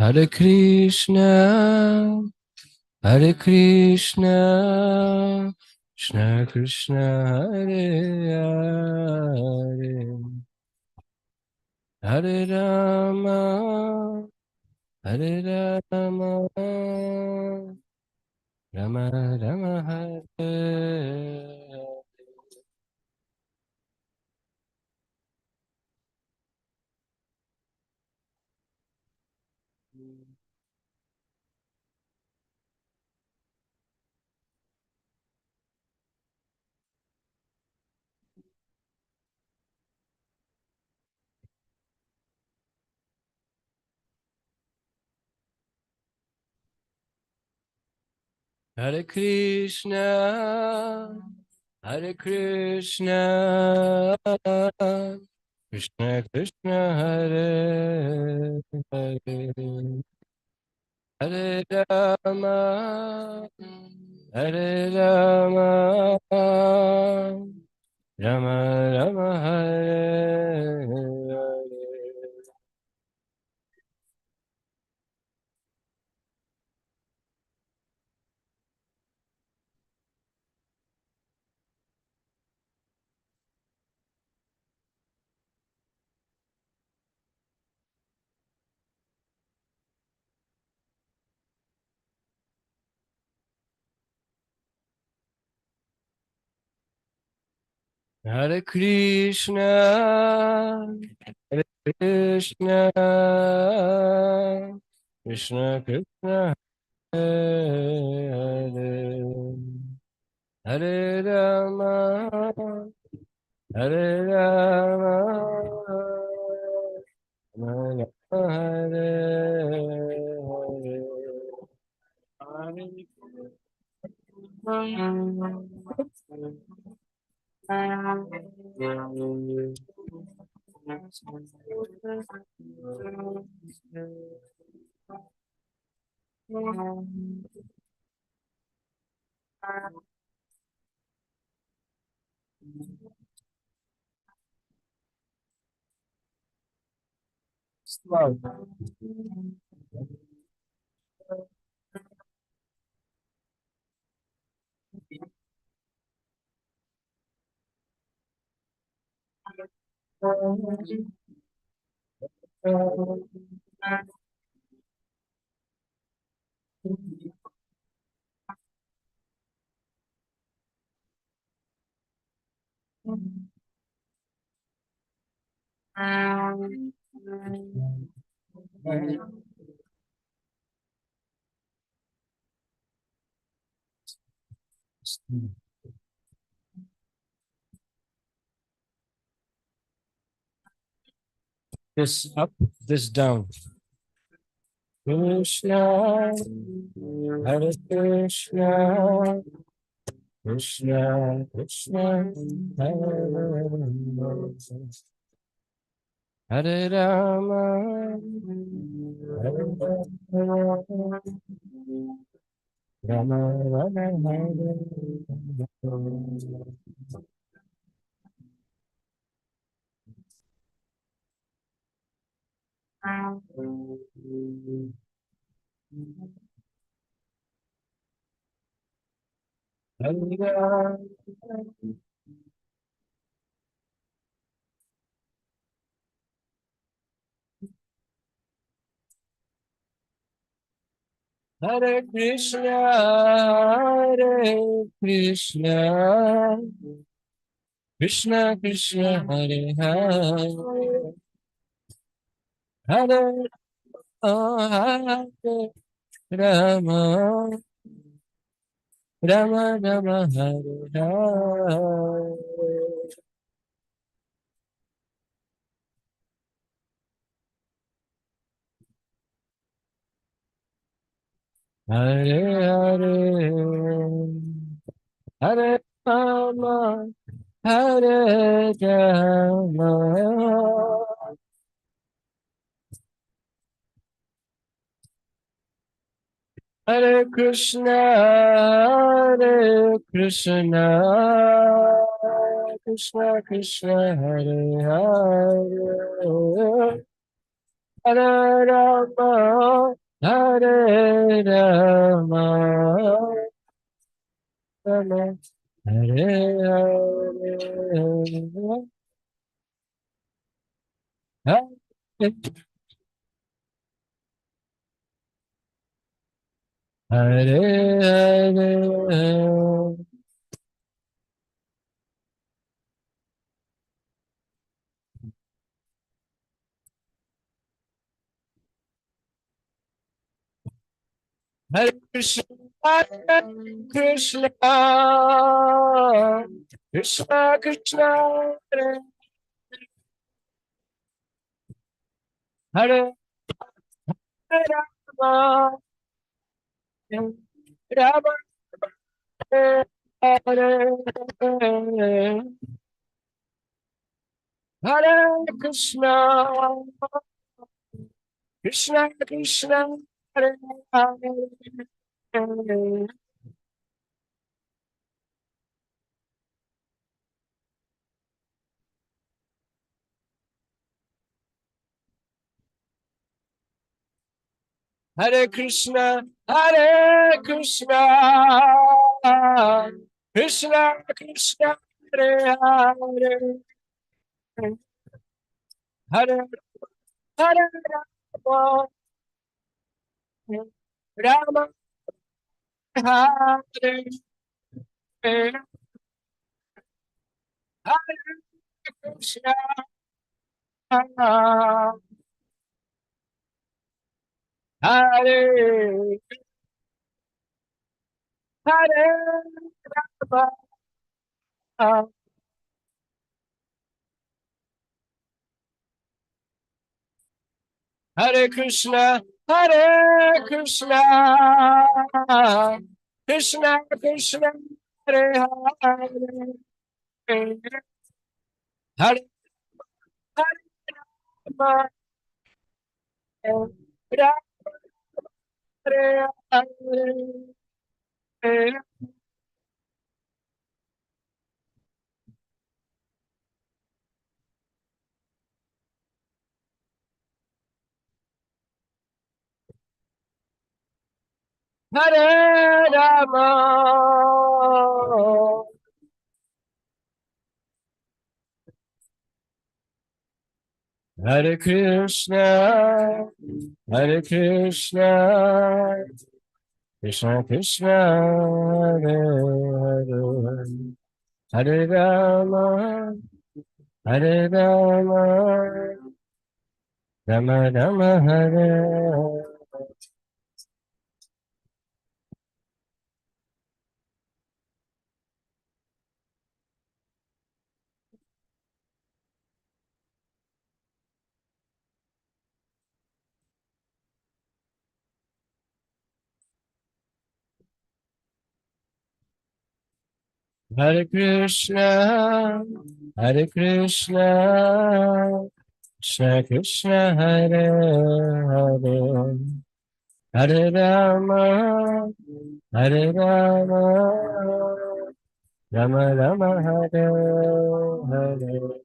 Hare Krishna, Hare Krishna, Krishna Krishna, Hare Hare, Hare Rama, Hare Rama, Rama Rama, Hare. Hare Krishna, Hare Krishna, Krishna Krishna, Hare Hare, Hare Rama, Hare Rama, Rama Rama, Hare Hare. Hare Krishna, Hare Krishna, Krishna Krishna, Hare Hare, Hare Rama, Hare Rama, Rama Rama, Hare Hare. Slow. This up, this down. Krishna, Hare Krishna, Krishna Krishna, Hare Rama, Hare Rama, Rama Rama, Hare Krishna, Hare Krishna, Krishna Krishna, Hare Hare, Hare Hare Rama, Rama Rama, Hare Hare, Hare Hare, Hare Rama, Hare Rama, Hare Krishna, Hare Krishna, Krishna Krishna, Hare Hare, Hare Rama, Hare Rama, Rama, Hare Hare, Hare Hare. Hare Krishna, Hare Krishna, Krishna Krishna, Hare Hare, Hare Rama, Rama Hare Hare, Hare Krishna, Krishna Krishna, Hare Hare, Hare Krishna, Hare Krishna, Krishna Krishna, Hare Hare, Hare Hare Rama, Rama Hare Hare, Hare Krishna, Hare Hare Rama, Hare Krishna, Hare Krishna, Krishna Krishna, Hare Hare, Hare Hare Rama, Rama Hare Hare, Hare Rama, Hare Krishna, Hare Krishna, Krishna Krishna, Hare Hare, Hare Rama, Hare Rama, Rama Rama Hare. Hare Krishna, Hare Krishna, Krishna Krishna, Hare Hare, Hare Rama, Hare Rama, Rama Rama, Hare Hare.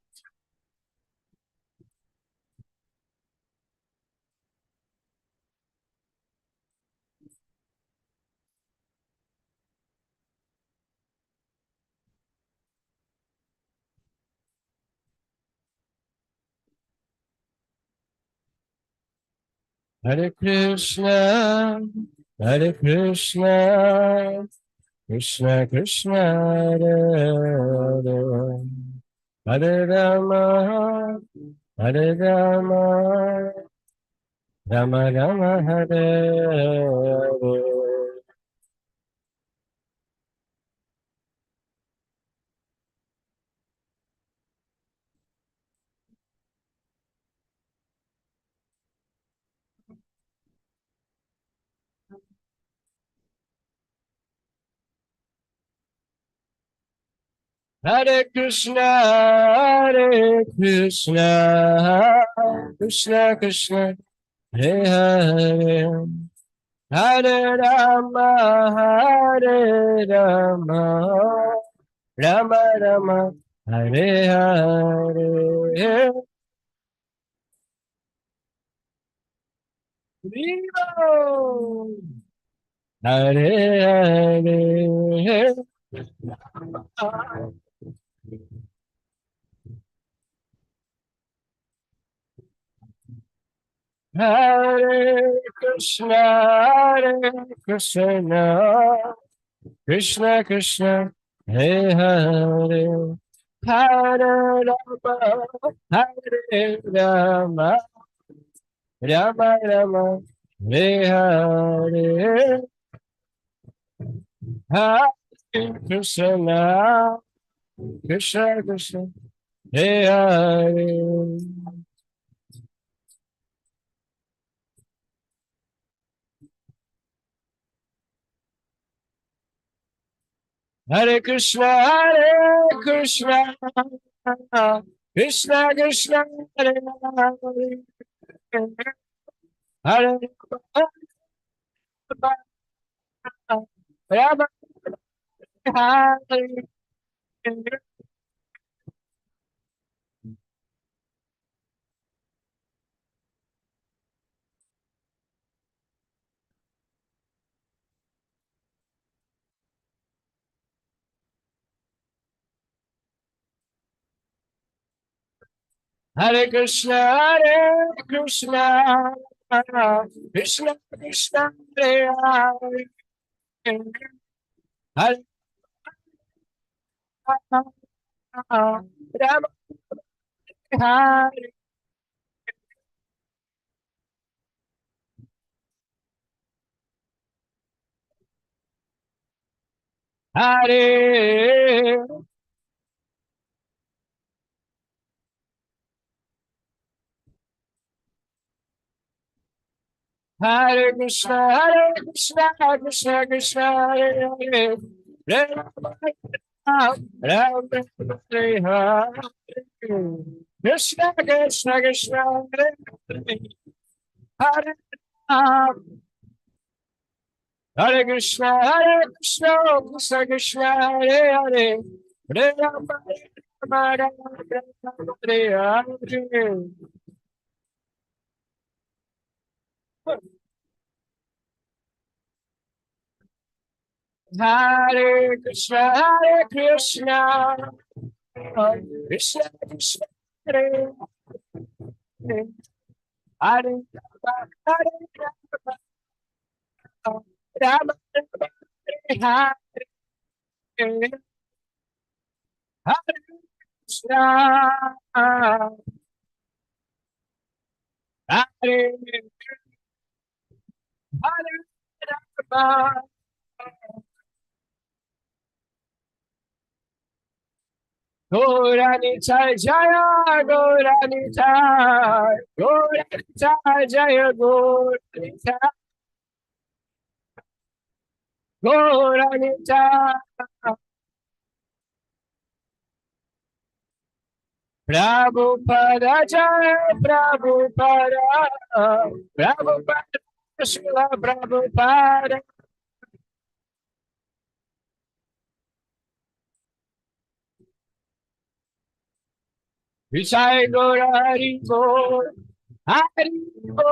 Hare Krishna, Hare Krishna, Krishna Krishna, Hare Hare, Hare Rama, Hare Rama, Rama Rama, Hare Hare. Hare Krishna, Hare Krishna, Krishna Krishna, Hare Hare, Hare Rama, Hare Rama, Rama Rama, Hare Hare. Vivo. Hare Hare. Hare Krishna, Hare Krishna, Krishna Krishna, Hare Hare, Hare Rama, Hare Rama, Rama Rama, Hare Hare, Hare Krishna, Krishna Krishna, Hare Hare. Hare Krishna, Krishna Krishna, Hare Hare, Hare Rama, Hare Hare Krishna, Krishna Krishna, Hare Hare, Hare Rama, Hare Hare. Hare Krishna, Krishna Krishna, Hare Hare, Hare Rama, Ram Hare Hare, Krishna Krishna Krishna, Hare Hare, Hare Rama, Hare Krishna, Krishna Krishna, Hare Hare, Hare Rama, Ram Hare Hare. Hare Krishna, Krishna Krishna, Hare Hare, Hare Rama, Rama, Hare Hare, Hare Krishna, Hare Hare Rama. Gaurani Chai Jaya, Gaurani Chai, Gaurani Chai Jaya, Gaurani Chai, Gaurani Chai. Prabhupada Jaya, Prabhupada, Prabhupada, Srila Prabhupada. Vijay Gora Hari Bo, Hari Bo,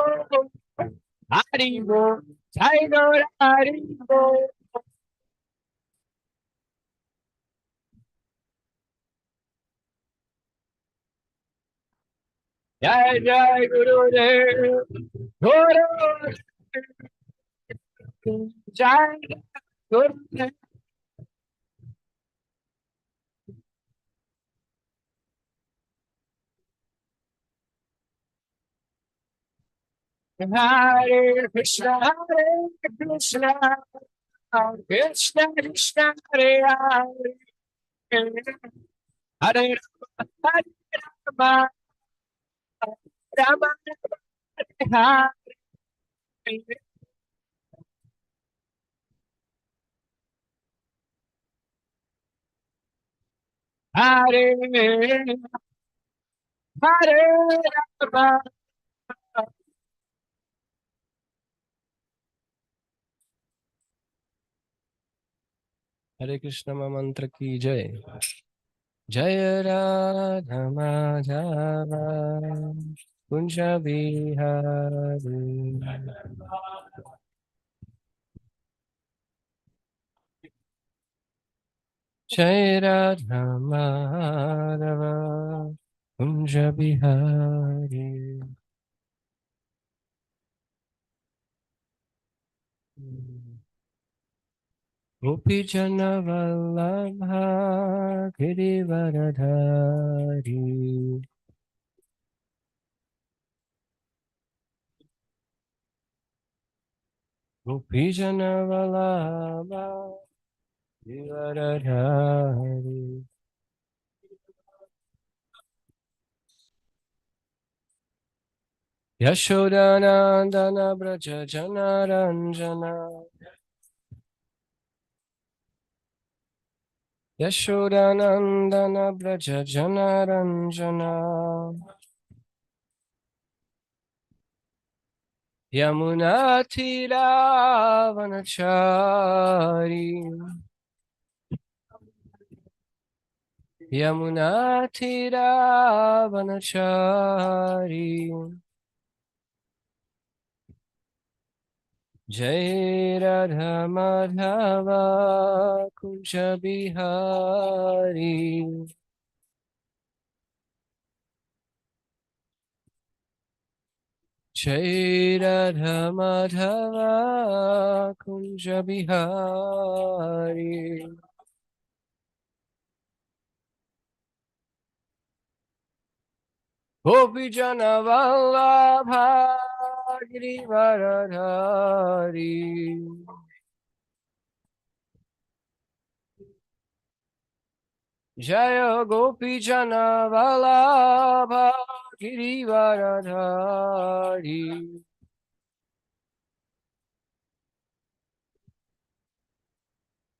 Hari Bo, Jai Gora Hari Bo. Jai Jai Guru Dev, Guru Jai Guru Dev. Hare Krishna, Hare Krishna, Krishna Krishna, Hare Hare, Hare Rama, Rama Rama, Hare Hare, Hare Rama. हरे कृष्ण मंत्र की जय। जय Radha Madhav. Kunja Bihari. Jai Radha Madhava Kunja Bihari. Gopi Jana Vallabha Girivaradhari. Gopi Jana Vallabha Girivaradhari. Yashodanandana Braja Janaranjana. Yashodanandana Braja Janaranjana. Yamunatiravanachari. Yamunatiravanachari. Jai Radha Madhava Kunja Bihari. Jai Radha Madhava Kunja Bihari. Gopi Jana Vallabha Girivaradhari. Jaya Gopi Jana Vallabha Girivaradhari.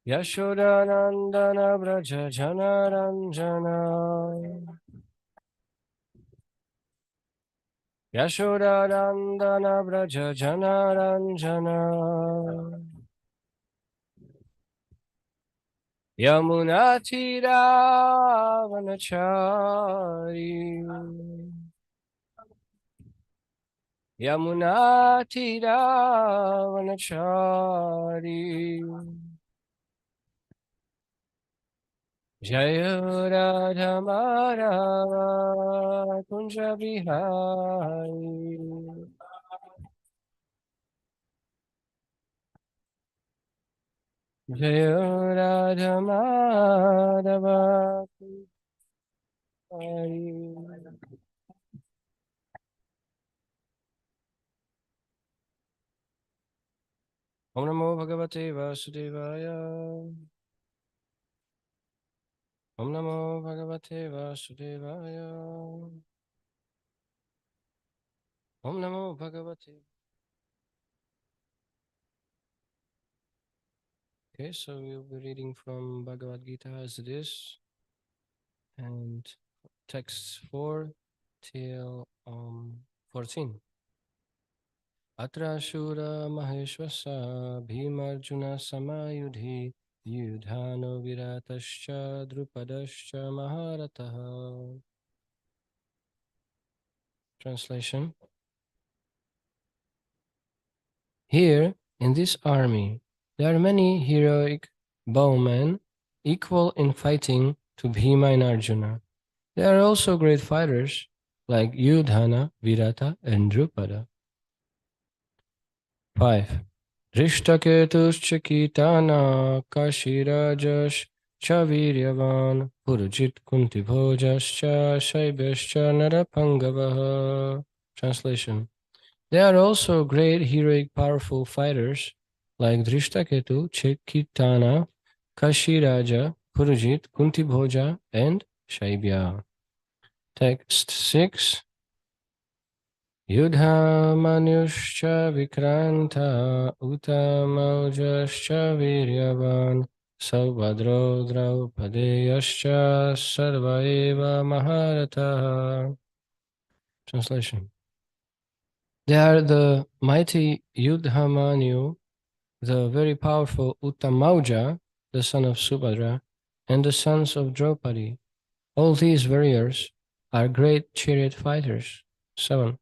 Yashodanandana Braja Janaranjana. Yashodanandana Braja Janaranjana. Yamunatiravanachari. Yamunatiravanachari. Jaya Radha Madhava Kunja Bihari. Jaya Radha Madhava Bihari. Om Namo Bhagavate Vasudevaya. Om Namo Bhagavate Vasudevaya. Om Namo Bhagavate. Okay, so we'll be reading from Bhagavad Gita as it is, and texts 4 till 14. Atra Shura Maheshwasa Bhimarjuna Samayudhi Yudhano Viratascha Drupadascha Maharataha. Translation. Here, in this army, there are many heroic bowmen, equal in fighting to Bhima and Arjuna. There are also great fighters like Yudhana, Virata, and Drupada. 5. Drishtaketushcha Kitana Kashirajash Chaviryavan Purujit Kuntibhojascha Shaibhascha Narapangavaha. Translation. There are also great heroic powerful fighters like Drishtaketu, Chekitana, Kashiraja, Purujit, Kuntibhoja, and Shaibya. Text 6. Yudha Manyuscha Vikranta Utamaujascha Viryavan Saubhadro Draupadeyascha Sarvaeva Maharataha. Translation. They are the mighty Yudhamanyu, the very powerful Uttamauja, the son of Subhadra, and the sons of Draupadi. All these warriors are great chariot fighters. 7.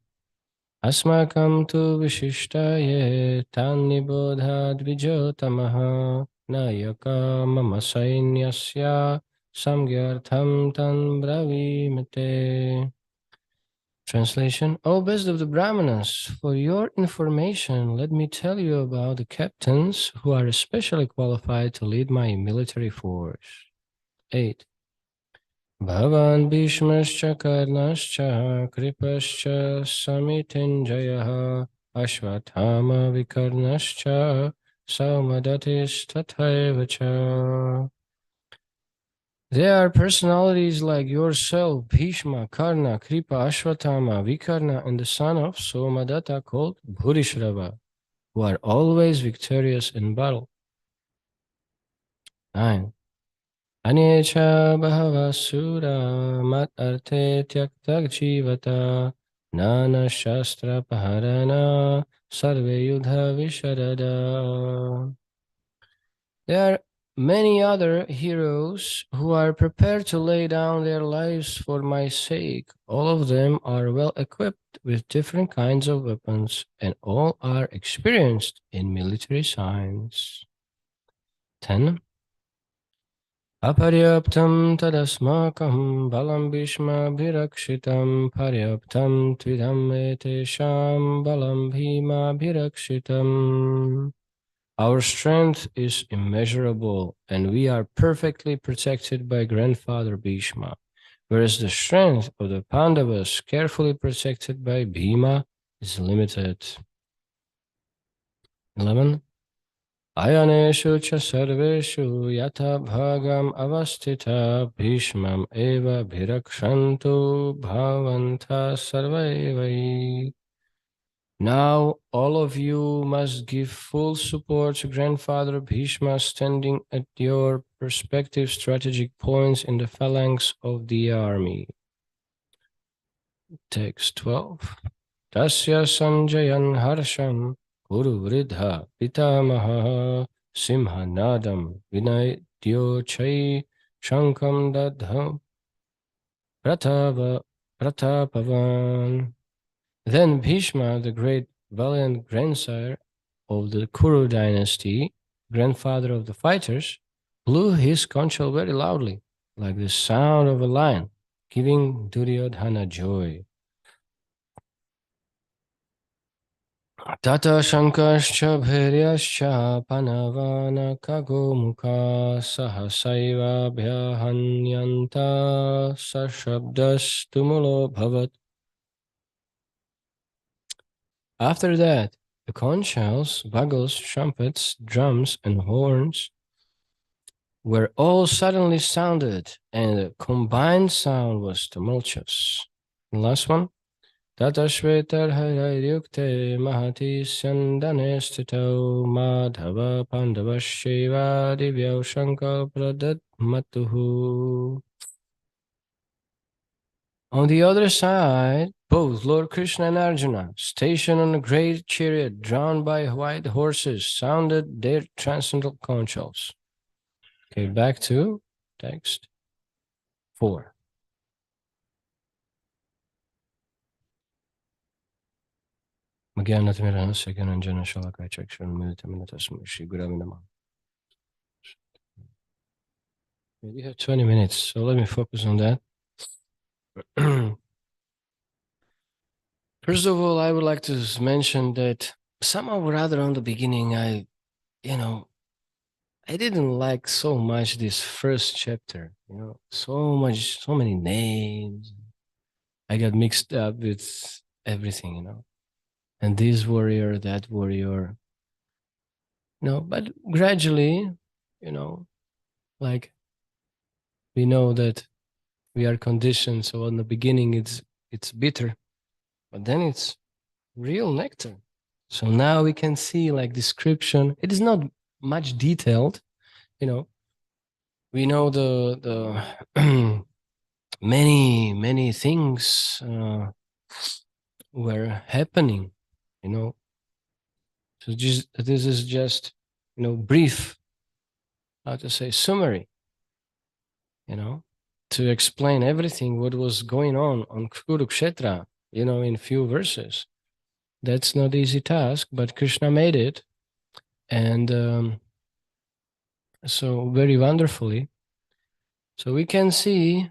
Asmakam tu vishishtaye tan nibodha dvijotamaha nayaka mama sainyasya samgyartham tan bravimate. Translation: O best of the Brahmanas, for your information, let me tell you about the captains who are especially qualified to lead my military force. 8. Bhavan Bhishmascha Karnascha Kripascha Samitinjayah Ashwathama Vikarnascha Saumadatis Tathaivacha. There are personalities like yourself, Bhishma, Karna, Kripa, Ashwatthama, Vikarna, and the son of Somadatta called Bhurishrava, who are always victorious in battle. 9. Anecha Bhava Sura Mat Arte Tyaktak Jivata Nana Shastra Paharana Sarve Yudha Visharada. There are many other heroes who are prepared to lay down their lives for my sake. All of them are well equipped with different kinds of weapons, and all are experienced in military science. 10. Aparyaptam tadasmakam balam bhishma bhirakshitam paryaptam tvidam etesham balam bhima bhirakshitam. Our strength is immeasurable, and we are perfectly protected by Grandfather Bhishma, whereas the strength of the Pandavas, carefully protected by Bhima, is limited. 11. Ayaneshu cha sarveshu yata bhagam avastita bhishmam eva bhirakshantu bhavanta sarvaivai. Now all of you must give full support to Grandfather Bhishma, standing at your respective strategic points in the phalanx of the army. Text 12. Tasya sanjayan harsham kuru vridha pitamaha simhanadam vinaytyochai shankam dadham pratapavan. Then Bhishma, the great valiant grandsire of the Kuru dynasty, grandfather of the fighters, blew his conch shell very loudly, like the sound of a lion, giving Duryodhana joy. Tata Shankarscha Bhiryascha Panavana Kagomukha Sahasaiva Bhyahanyanta Sashabdas Tumulo Bhavat. After that, the conch shells, bugles, trumpets, drums, and horns were all suddenly sounded, and the combined sound was tumultuous. The last one. Tata Shvetarhararyukte Mahati Sandane Stito Madhava Pandava Shiva Divyau Shankar Pradat Matuhu. On the other side, both Lord Krishna and Arjuna, stationed on a great chariot drawn by white horses, sounded their transcendental conch shells. Okay, back to text 4. We only have 20 minutes, so let me focus on that. First of all, I would like to mention that somehow or other on the beginning, I didn't like so much this first chapter, so many names. I got mixed up with everything, and this warrior, that warrior, but gradually, like we know that we are conditioned. So in the beginning, it's bitter, but then it's real nectar. So now we can see like description. It is not much detailed, We know the many things were happening, So this is just brief, how to say, summary, to explain everything what was going on Kurukshetra, in few verses. That's not easy task, but Krishna made it. And so very wonderfully. So we can see,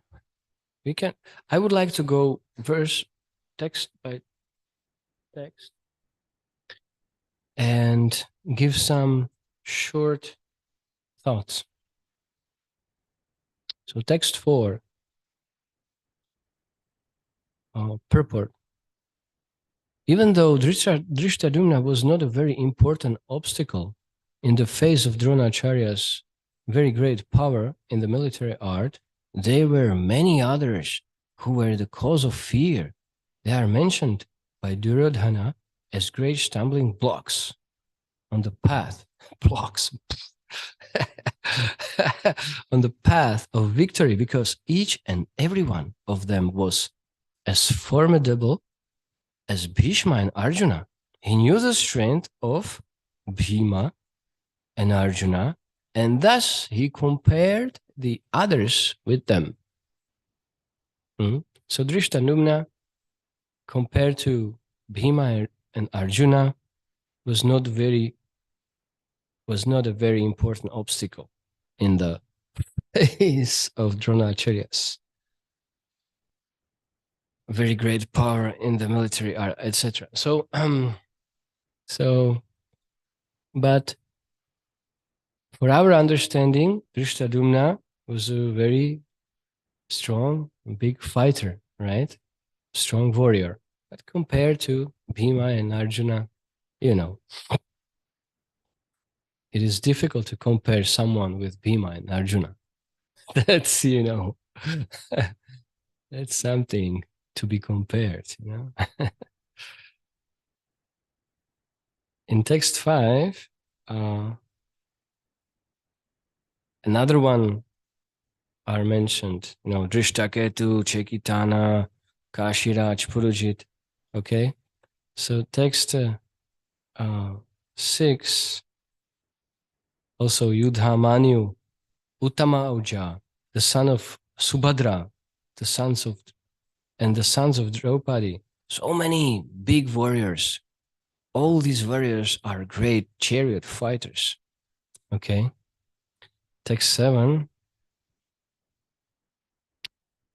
I would like to go verse text by text and give some short thoughts. So text 4, purport. Even though Drishtadyumna was not a very important obstacle in the face of Dronacharya's very great power in the military art, there were many others who were the cause of fear. They are mentioned by Duryodhana as great stumbling blocks on the path, blocks, on the path of victory, because each and every one of them was as formidable as Bhishma and Arjuna. He knew the strength of Bhima and Arjuna, and thus he compared the others with them. So Drishtadyumna, compared to Bhima and Arjuna, was not a very important obstacle in the face of Dronacharya's very great power in the military art, etc. But for our understanding, Drishtadyumna was a very strong, big fighter, right? Strong warrior. But compared to Bhima and Arjuna, you know, it is difficult to compare someone with Bhima and Arjuna. That's, that's something to be compared, In text 5, another one are mentioned, Drishtaketu, Chekitana, Kashiraj, Purujit. Okay, so text 6, also Yudhamanyu, Uttama Auja, the son of Subhadra, the sons of Draupadi. So many big warriors. All these warriors are great chariot fighters. Okay, text 7.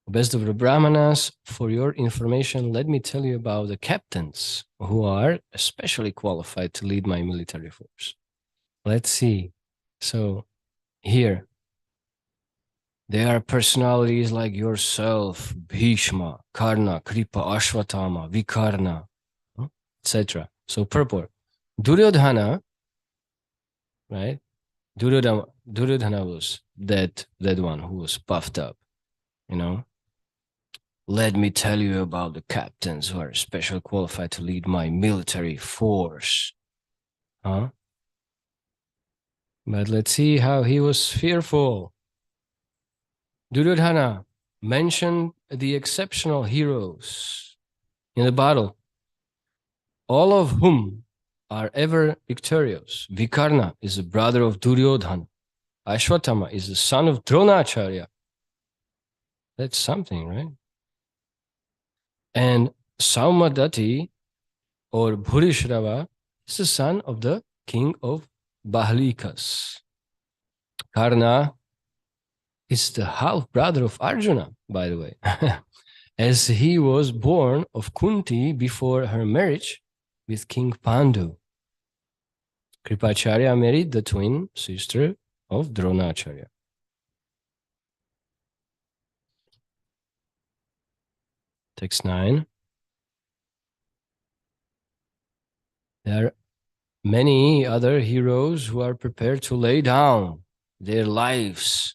Best of the Brahmanas, for your information, let me tell you about the captains who are especially qualified to lead my military force. Let's see. So here, there are personalities like yourself, Bhishma, Karna, Kripa, Ashwatthama, Vikarna, etc. So purport. Duryodhana, right? Duryodhana was that one who was puffed up, Let me tell you about the captains who are specially qualified to lead my military force. But let's see how he was fearful. Duryodhana mentioned the exceptional heroes in the battle, all of whom are ever victorious. Vikarna is the brother of Duryodhana. Ashwatthama is the son of Dronacharya. That's something, right? And Saumadati, or Bhurishrava, is the son of the king of Bahlikas. Karna is the half-brother of Arjuna, by the way, as he was born of Kunti before her marriage with King Pandu. Kripacharya married the twin sister of Dronacharya. Text 9. There are many other heroes who are prepared to lay down their lives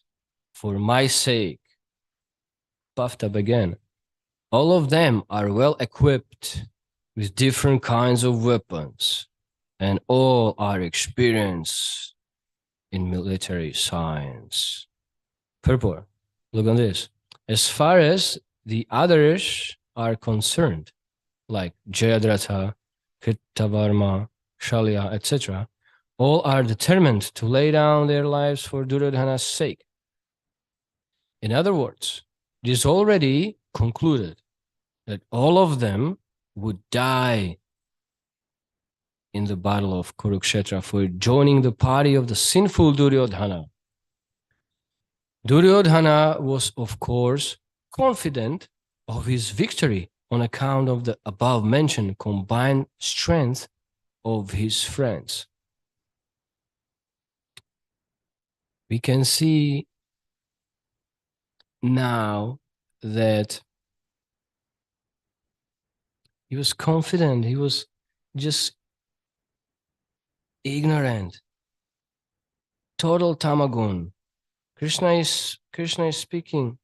for my sake. Puffed up again. All of them are well equipped with different kinds of weapons, and all are experienced in military science. Purport. Look on this. As far as the others are concerned, like Jayadratha, Kritavarma, Shalya, etc., all are determined to lay down their lives for Duryodhana's sake. In other words, it is already concluded that all of them would die in the battle of Kurukshetra, for joining the party of the sinful Duryodhana. Duryodhana was, of course, confident of his victory on account of the above-mentioned combined strength of his friends. We can see now that he was confident, he was just ignorant, total tamagun. Krishna is speaking,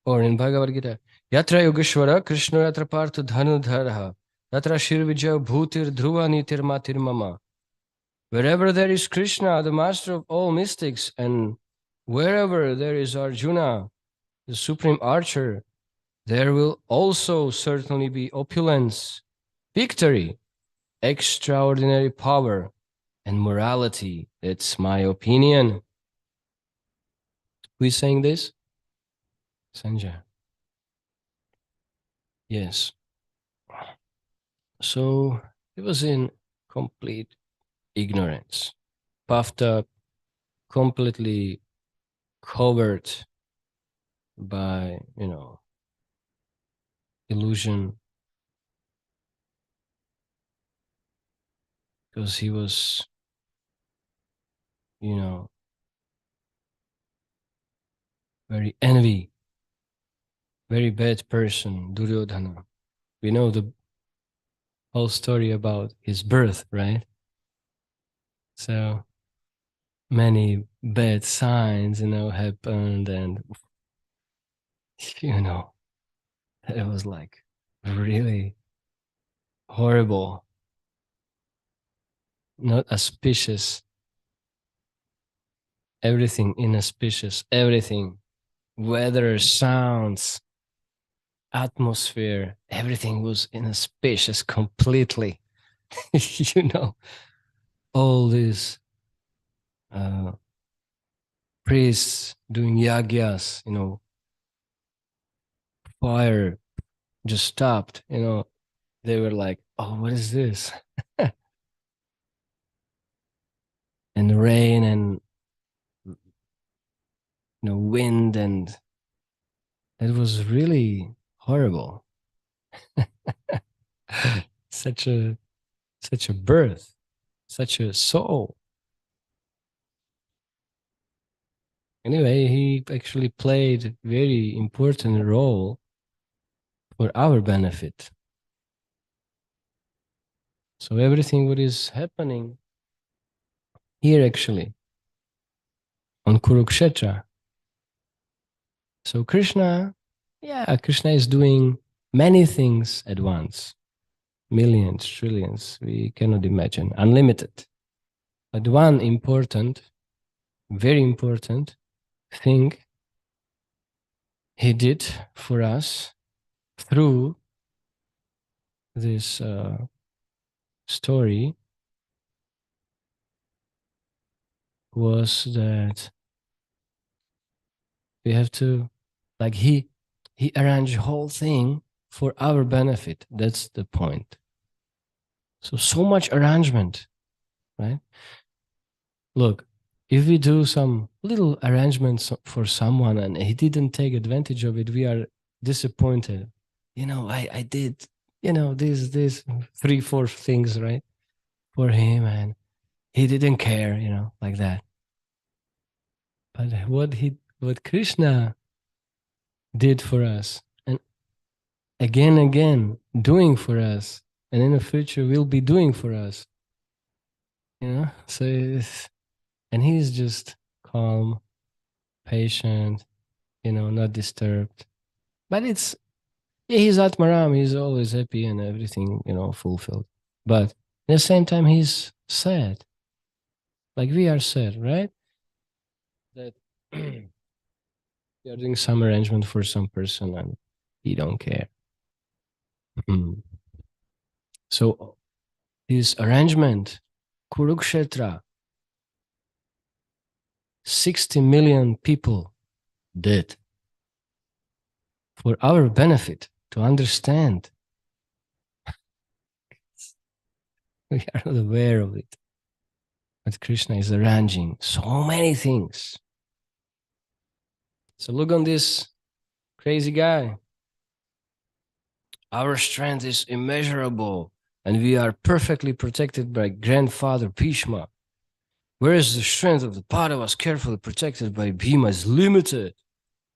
or in Bhagavad Gita, Yatra Yogeshwara Krishna Yatra Partha Dhanudharaha Yatra Shirvijaya Bhutir Dhruva Nitir Matir Mama. Wherever there is Krishna, the master of all mystics, and wherever there is Arjuna, the supreme archer, there will also certainly be opulence, victory, extraordinary power, and morality. That's my opinion. Who is saying this? Sanjay. Yes. So he was in complete ignorance, puffed up, completely covered by, illusion, because he was, very envy, very bad person, Duryodhana. We know the whole story about his birth, right? So many bad signs, happened, and it was like really horrible, not auspicious, everything inauspicious, everything, weather, sounds, atmosphere, everything was inauspicious completely. All these priests doing yagyas, fire just stopped, they were like, oh, what is this? And rain and wind, and it was really horrible. such a birth, such a soul. Anyway, he actually played very important role for our benefit. So everything what is happening here actually on Kurukshetra. So Krishna is doing many things at once. Millions, trillions, we cannot imagine, unlimited. But one important, very important thing he did for us through this story was that we have to, like, he arranged the whole thing for our benefit. That's the point. So much arrangement, right? Look, if we do some little arrangements for someone and he didn't take advantage of it, we are disappointed. I did, this 3-4 things, right, for him, and he didn't care, like that. But what Krishna did for us, and again doing for us, and in the future will be doing for us, so and he's just calm, patient, not disturbed. But he's Atmaram, he's always happy and everything, fulfilled. But at the same time, he's sad. Like we are sad, right? That we are doing some arrangement for some person and he don't care. So his arrangement, Kurukshetra, 60 million people dead for our benefit to understand. We are not aware of it. But Krishna is arranging so many things. So look on this crazy guy. Our strength is immeasurable, and we are perfectly protected by grandfather Bhishma. Whereas the strength of the Pandavas carefully protected by Bhima is limited.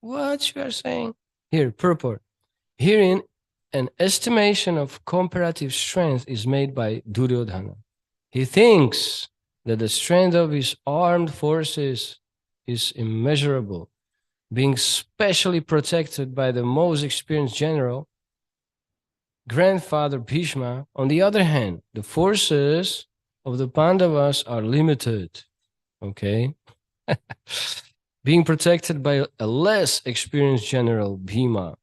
What you are saying? Here, purport. Herein, an estimation of comparative strength is made by Duryodhana. He thinks that the strength of his armed forces is immeasurable, being specially protected by the most experienced general, grandfather Bhishma. On the other hand, the forces of the Pandavas are limited, okay? Being protected by a less experienced general, Bhima,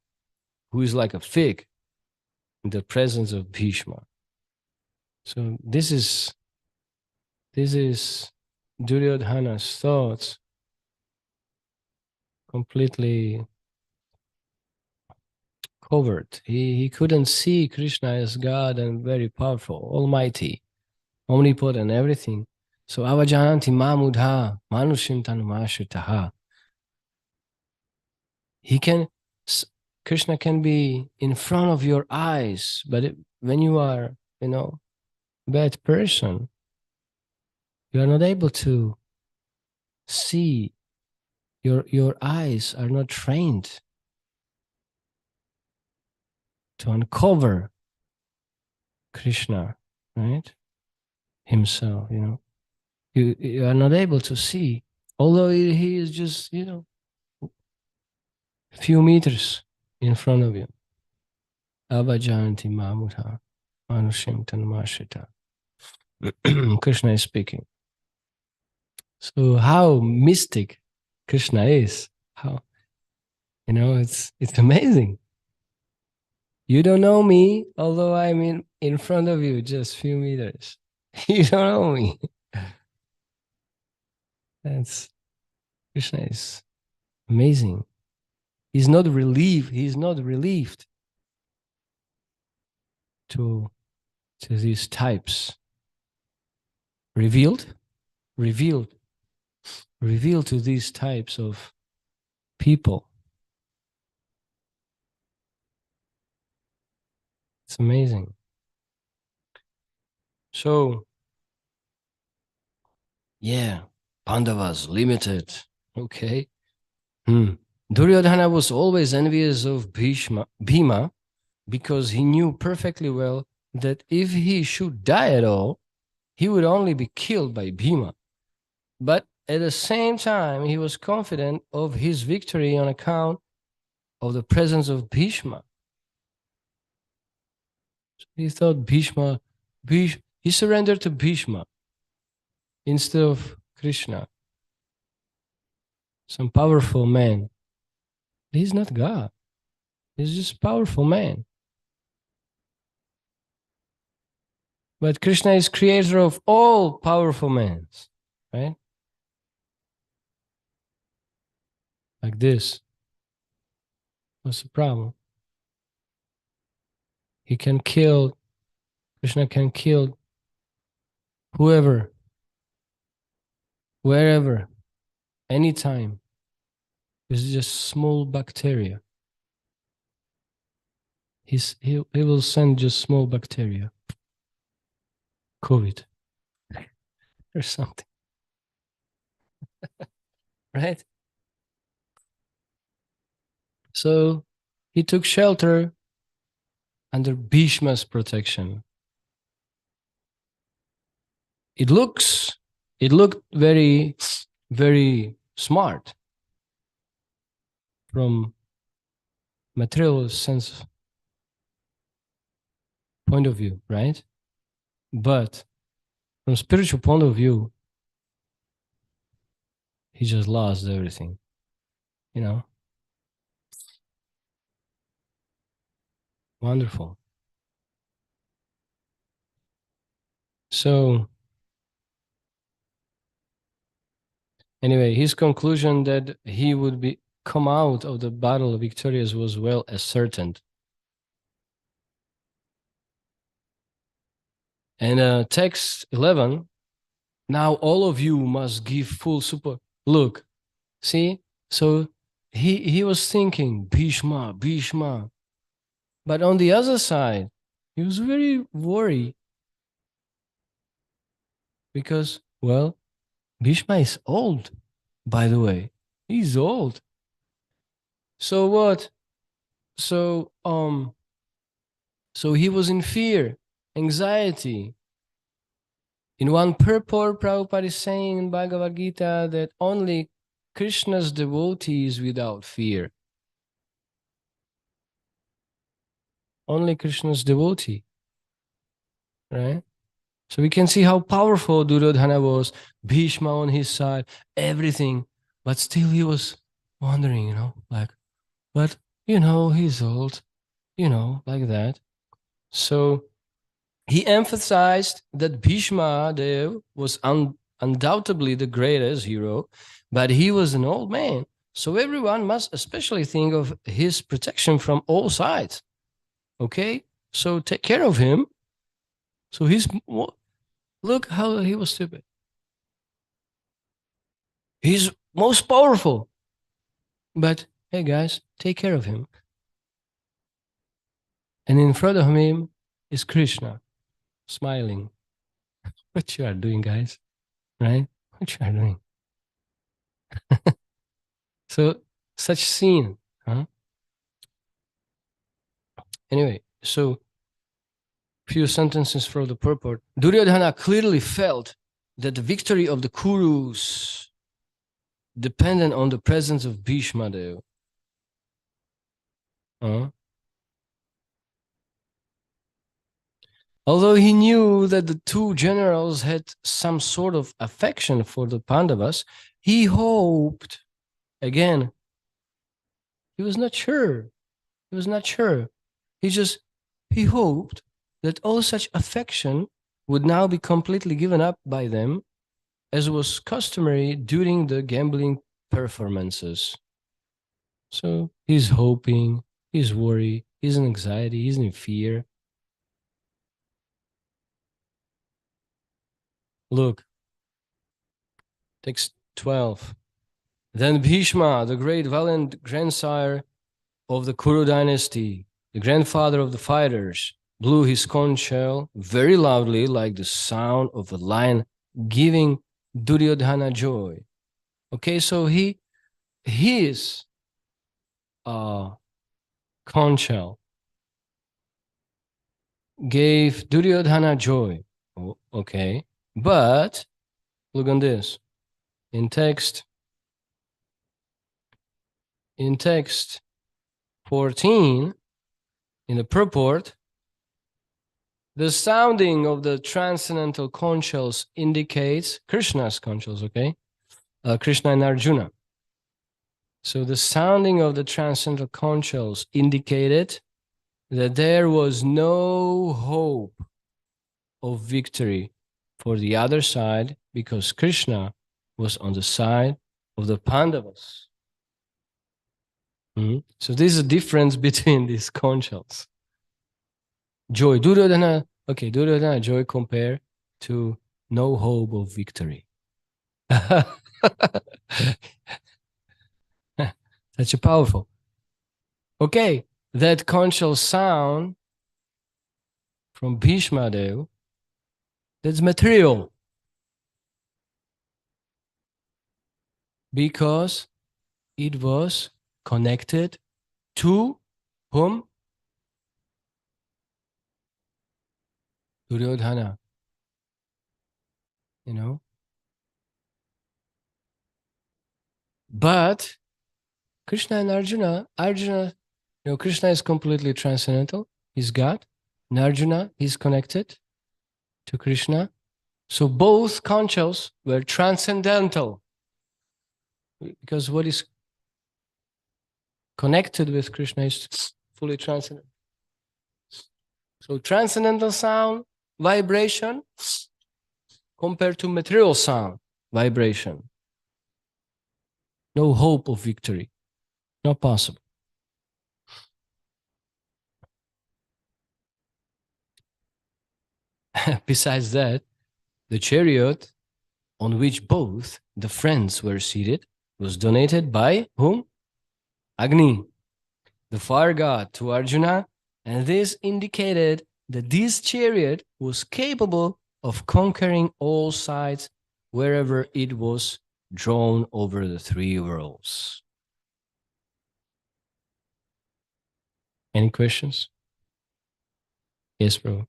who is like a fig in the presence of Bhishma. So this is Duryodhana's thoughts completely covered. He couldn't see Krishna as God and very powerful, almighty, omnipotent, everything. So avajananti mamudha manushim tanumashitaha. He can, Krishna can be in front of your eyes, but when you are, a bad person, you are not able to see. Your eyes are not trained to uncover Krishna, right? Himself, You are not able to see, although he is just, a few meters in front of you. Avajanti mamudha manushim tanmashita. Krishna is speaking. So how mystic Krishna is, how, it's amazing. You don't know me, although I'm in front of you just a few meters. You don't know me. Krishna is amazing. He's not relieved to these types. Revealed to these types of people. It's amazing. So, yeah, Pandavas, limited. Okay. Duryodhana was always envious of Bhima because he knew perfectly well that if he should die at all, he would only be killed by Bhima. But at the same time, he was confident of his victory on account of the presence of Bhishma. So he thought he surrendered to Bhishma instead of Krishna, some powerful man. He's not God. He's just a powerful man. But Krishna is creator of all powerful men, right? Like this. What's the problem? Krishna can kill whoever, wherever, anytime. It's just small bacteria. He will send just small bacteria. COVID or something. Right? So he took shelter under Bhishma's protection. It looked very, very smart from material sense point of view, right? But from spiritual point of view, he just lost everything, Wonderful. So anyway, his conclusion that he would come out of the battle victorious was well ascertained. And text 11, now all of you must give full support. Look, see? So he was thinking, Bhishma, Bhishma. But on the other side, he was very worried because, well, Bhishma is old, by the way. He's old. So what? So so he was in fear, anxiety. In one purport, Prabhupada is saying in Bhagavad Gita that only Krishna's devotee is without fear. Only Krishna's devotee, right? So we can see how powerful Duryodhana was, Bhishma on his side, everything. But still he was wondering, like, but, he's old, like that. So he emphasized that Bhishma Dev was undoubtedly the greatest hero, but he was an old man. So everyone must especially think of his protection from all sides. Okay? So take care of him. So look how he was stupid. He's most powerful. But hey guys, take care of him. And in front of him is Krishna, smiling. What you are doing, guys? Right? What you are doing? So such scene, huh? Anyway, so few sentences from the purport. Duryodhana clearly felt that the victory of the Kurus depended on the presence of Bhishma Dev. Although he knew that the two generals had some sort of affection for the Pandavas, he hoped, again, he was not sure. He was not sure. He hoped that all such affection would now be completely given up by them, as was customary during the gambling performances. So he's hoping, he's worried, he's in anxiety, he's in fear. Look, text 12. Then Bhishma, the great valiant grandsire of the Kuru dynasty, the grandfather of the fighters, blew his conch shell very loudly like the sound of a lion, giving Duryodhana joy. Okay, so his conch shell gave Duryodhana joy. Oh, okay, but look on this. In text 14, in the purport, the sounding of the transcendental conch shells indicates Krishna's conch shells, okay? Krishna and Arjuna. So the sounding of the transcendental conch shells indicated that there was no hope of victory for the other side because Krishna was on the side of the Pandavas. So this is a difference between these conch shells. Joy, Duryodhana joy compared to no hope of victory. Such a powerful. Okay, that conch shell sound from Bhishma Dev, that's material. Because it was connected to whom? Duryodhana. But Krishna and Arjuna, Krishna is completely transcendental. He's God. And Arjuna is connected to Krishna. So both conch shells were transcendental. Because what is connected with Krishna is fully transcendental. So transcendental sound, vibration, compared to material sound, vibration. No hope of victory. Not possible. Besides that, the chariot on which both the friends were seated was donated by whom? Agni, the fire god, to Arjuna, and this indicated that this chariot was capable of conquering all sides wherever it was drawn over the three worlds. Any questions? Yes, bro.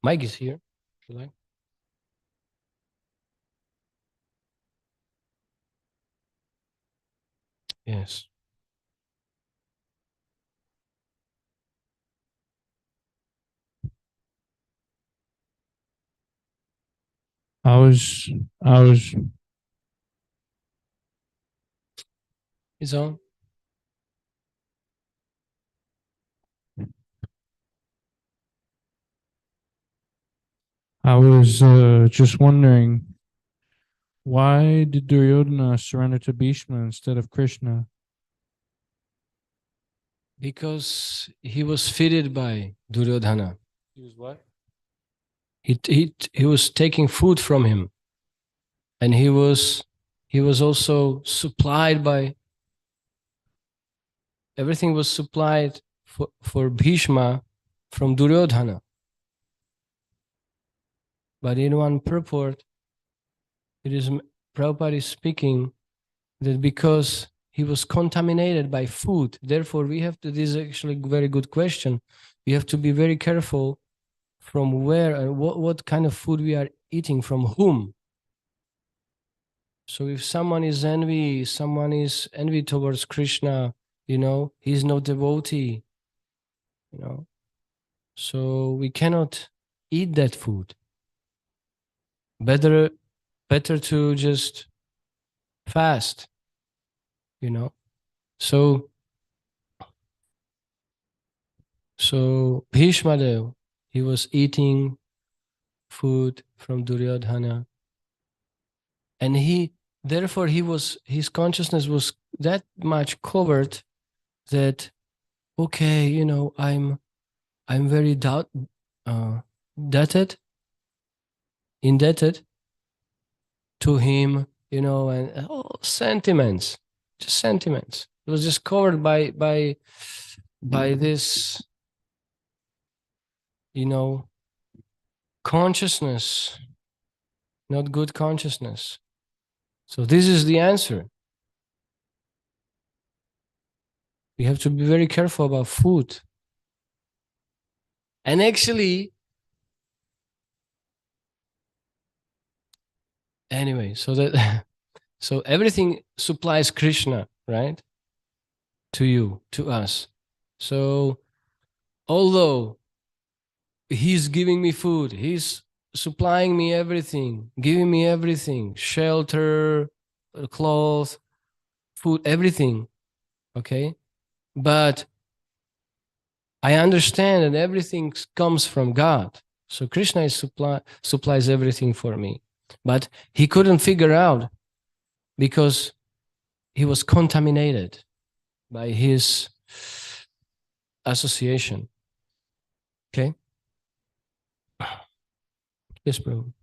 Mike is here. If you like. Yes. I was I was It's on. I was just wondering, why did Duryodhana surrender to Bhishma instead of Krishna? Because he was fitted by Duryodhana. He was what? He was taking food from him, and he was also supplied by, everything was supplied for Bhishma from Duryodhana. But in one purport, it is Prabhupada is speaking that because he was contaminated by food, therefore we have to, this is actually a very good question. We have to be very careful from where and what kind of food we are eating, from whom. So if someone is envy towards Krishna, he's no devotee, you know. So we cannot eat that food. Better to just fast, you know. So Bhishma Dev, he was eating food from Duryodhana, and therefore his consciousness was that much covered that, okay, I'm very indebted to him, and sentiments, just sentiments. It was just covered by this, consciousness, not good consciousness. So this is the answer. We have to be very careful about food. And actually, anyway, so everything supplies Krishna, right? To you, to us. So although he's giving me food, he's supplying me everything, giving me everything, shelter, clothes, food, everything. Okay. But I understand that everything comes from God. So Krishna supplies everything for me. But he couldn't figure out because he was contaminated by his association. Okay? Yes, bro.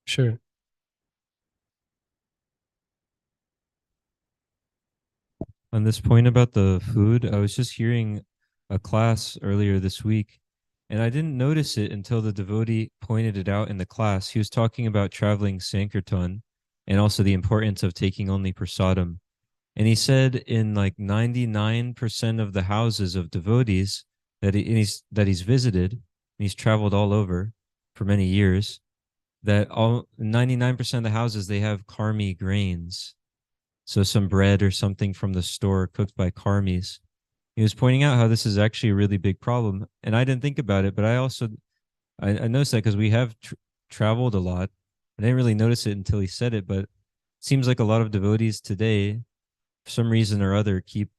Sure. On this point about the food, I was just hearing a class earlier this week, and I didn't notice it until the devotee pointed it out in the class. He was talking about traveling Sankirtan and also the importance of taking only prasadam. And he said in like 99% of the houses of devotees that he's visited, and he's traveled all over for many years, that all 99% of the houses they have karmi grains, so some bread or something from the store cooked by karmis. He was pointing out how this is actually a really big problem, and I didn't think about it, but I noticed that because we have traveled a lot. I didn't really notice it until he said it, but it seems like a lot of devotees today, for some reason or other, keep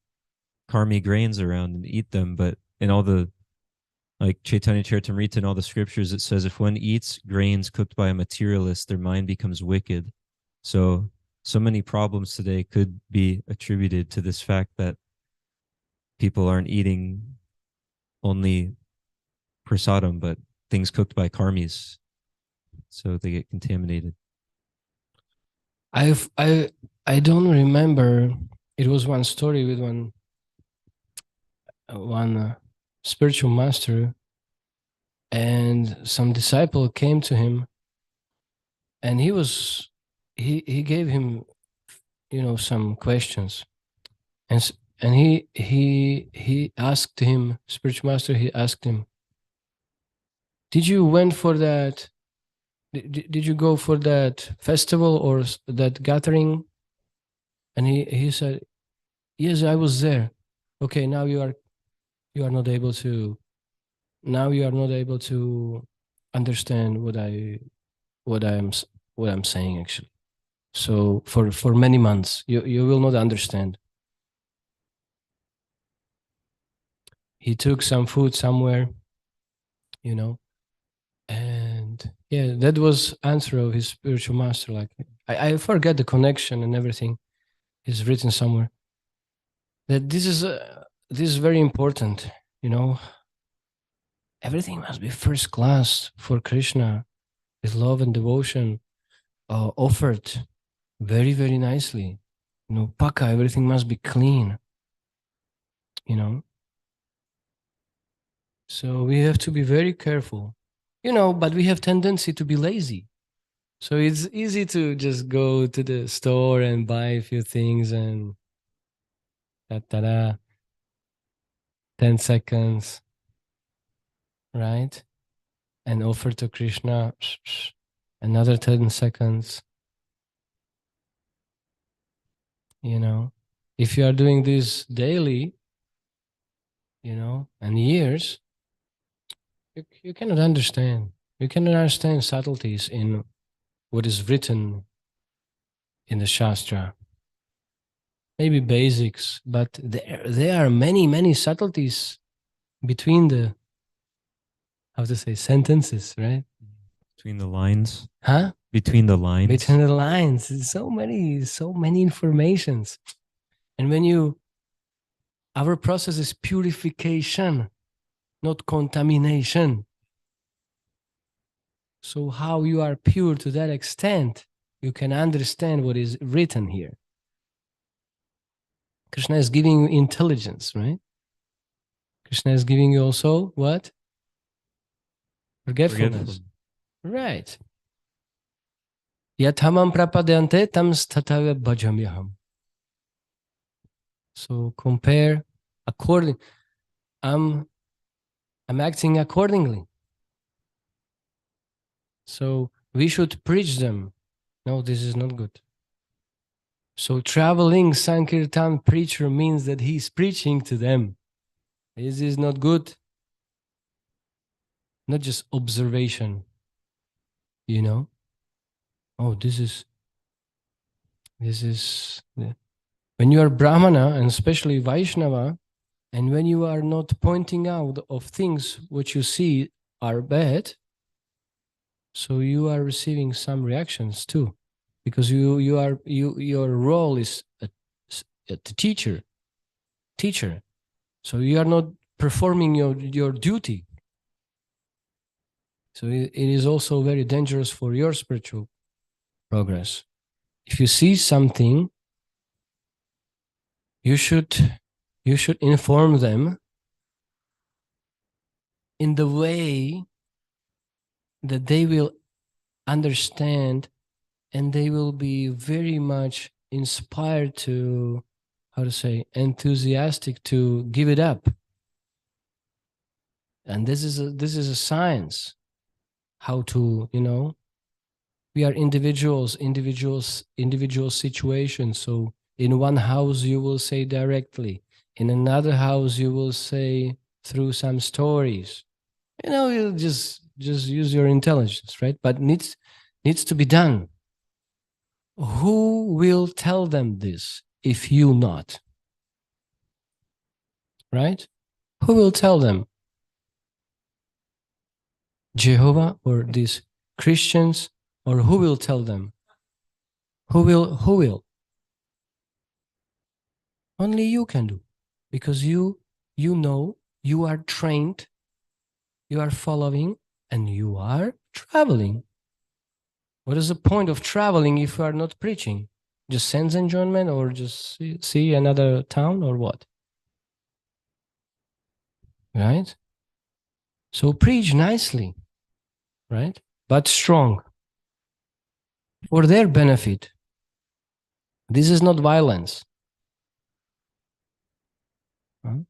karmi grains around and eat them. But in all the like Chaitanya Charitamrita and all the scriptures, it says if one eats grains cooked by a materialist, their mind becomes wicked. So many problems today could be attributed to this fact that people aren't eating only prasadam, but things cooked by karmis, so they get contaminated. I don't remember. It was one story with one spiritual master, and some disciple came to him, and he gave him, some questions, and he asked him, spiritual master, he asked him, did you went for that? Did you go for that festival or that gathering? And he said, yes, I was there. Okay, now you are not able to. Now you are not able to understand what I'm saying actually. So for many months you will not understand. He took some food somewhere, and yeah, that was answer of his spiritual master. Like I forget the connection and everything is written somewhere. That this is very important. Everything must be first class for Krishna, with love and devotion, offered very, very nicely. Paka, everything must be clean, So we have to be very careful, but we have tendency to be lazy. So it's easy to just go to the store and buy a few things and 10 seconds, right? And offer to Krishna, another 10 seconds. If you are doing this daily, and years, you cannot understand. You cannot understand subtleties in what is written in the Shastra. Maybe basics, but there are many, many subtleties between the, how to say, sentences, right? Between the lines. Huh? Between the lines. Between the lines. So many informations. And our process is purification, not contamination. So how you are pure to that extent, you can understand what is written here. Krishna is giving you intelligence, right? Krishna is giving you also what? Forgetfulness. Right. Yathamam prapadyante tam statava bhajamyaham. So compare according. I'm acting accordingly. So we should preach them. No, this is not good. So traveling Sankirtan preacher means that he's preaching to them. This is not good. Not just observation. Oh, this is when you are Brahmana and especially Vaishnava, and when you are not pointing out of things which you see are bad, so you are receiving some reactions too, because your role is a teacher. So you are not performing your duty. So it is also very dangerous for your spiritual progress. If you see something, you should inform them in the way that they will understand, and they will be very much inspired to, enthusiastic to give it up. And this is a science. How to, we are individual situations. So in one house you will say directly, in another house you will say through some stories. You just use your intelligence, right? But needs to be done. Who will tell them this if you not? Right? Who will tell them? Jehovah or these Christians? Or who will tell them? Who will? Only you can do, because you you know, you are trained, you are following, and you are traveling. What is the point of traveling if you are not preaching? Just sense enjoyment, or just see another town, or what? Right? So preach nicely, right? But strong, for their benefit. This is not violence.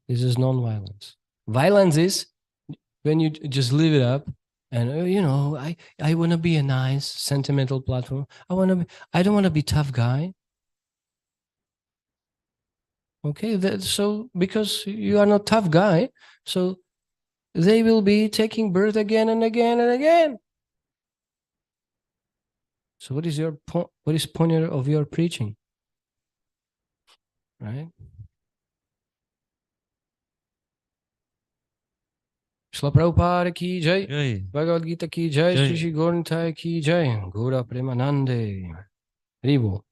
This is non-violence. Violence is when you just leave it up and I want to be a nice sentimental platform. I don't want to be tough guy. Okay, so because you are not tough guy, so they will be taking birth again and again and again. So what is your point? What is point of your preaching? Right? Shla Prabhupada ki jai, Jai. Bhagavad Gita ki jai, Jai. Shri Shri Gaura Nitai ki jai, Gaura Premanande. Haribo.